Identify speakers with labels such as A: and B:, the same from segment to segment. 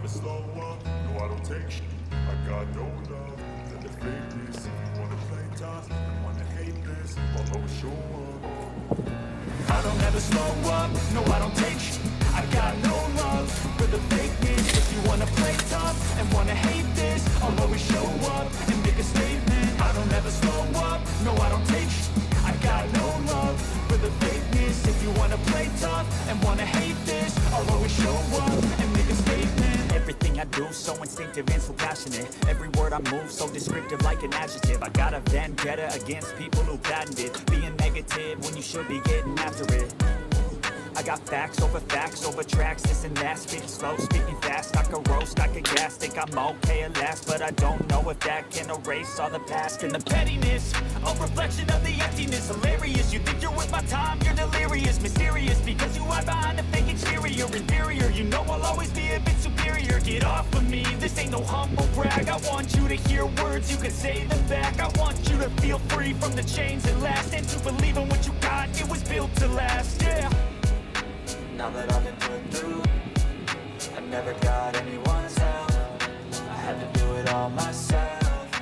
A: never slow up, no I don't take shit. I got no love for the fakeness. If you wanna play tough and wanna hate this, I'll always show up. I don't ever slow up, no I don't take shit. I got no love for the fakeness. If you wanna play tough and wanna hate this, I'll always show up and make a statement. I don't ever slow up, no I don't take shit. I got no love for the fakeness. If you wanna play tough and wanna hate this, I'll always show up and make a statement. Everything I do so instinctive and so passionate. Every word I move so descriptive like an adjective. I got a vendetta against people who patented being negative when you should be getting after it. I got facts over tracks, this and that. Speaking slow, speaking fast, I could roast, I could gas. Think I'm okay at last, but I don't know if that can erase all the past. And the pettiness, a reflection of the emptiness. Hilarious, you think you're worth my time, you're delirious. Mysterious, because you hide behind a fake exterior. Inferior, you know I'll always be a bit superior. Get off of me, this ain't no humble brag. I want you to hear words, you can say them back. I want you to feel free from the chains that last, and to believe in what you got, it was built to last, yeah.
B: Now that I've been put through, I never got anyone's help. I had to do it all myself.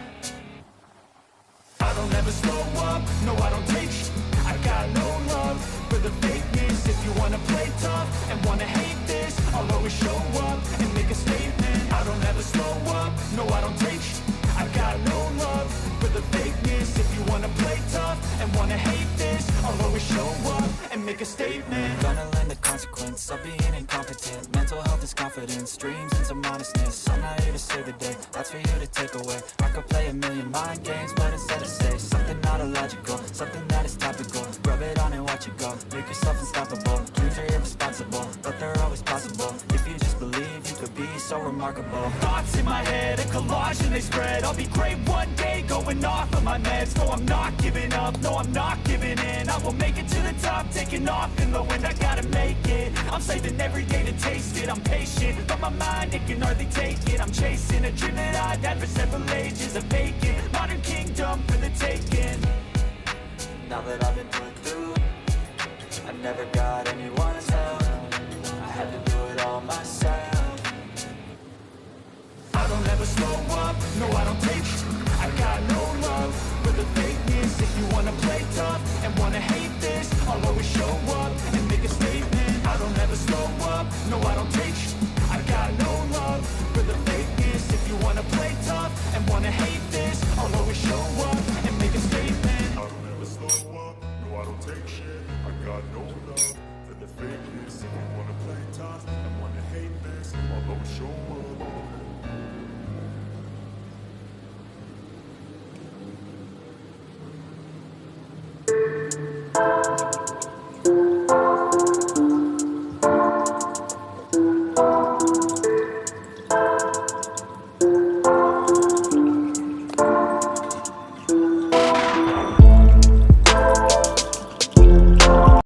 A: I don't ever slow up, no I don't take shit. I got no love for the fakeness. If you wanna play tough and wanna hate this, I'll always show up and make a statement. I don't ever slow up, no I don't take shit. I got no love for the fakeness. If you wanna play tough and wanna hate this, I'll always show up and make a statement.
B: Gonna learn the consequence of being incompetent. Mental health is confidence, dreams and some honestness. I'm not here to save the day, that's for you to take away. I could play a million mind games, but instead I say something not illogical, something that is topical. Rub it on and watch it go, make yourself unstoppable. Dreams are irresponsible, but they're always possible. If you just believe, you could be so remarkable.
A: Thoughts in my head, a collage and they spread. I'll be great one day, going off of my meds. No, I'm not giving up, no, I'm not giving in. I will make it to the top, taking off in the wind. I gotta make it, I'm saving every day to taste it. I'm patient, but my mind, it can hardly take it. I'm chasing a dream that I've had for several ages. A vacant, modern kingdom for the taking.
B: Now that I've been put through, I never got anyone's help.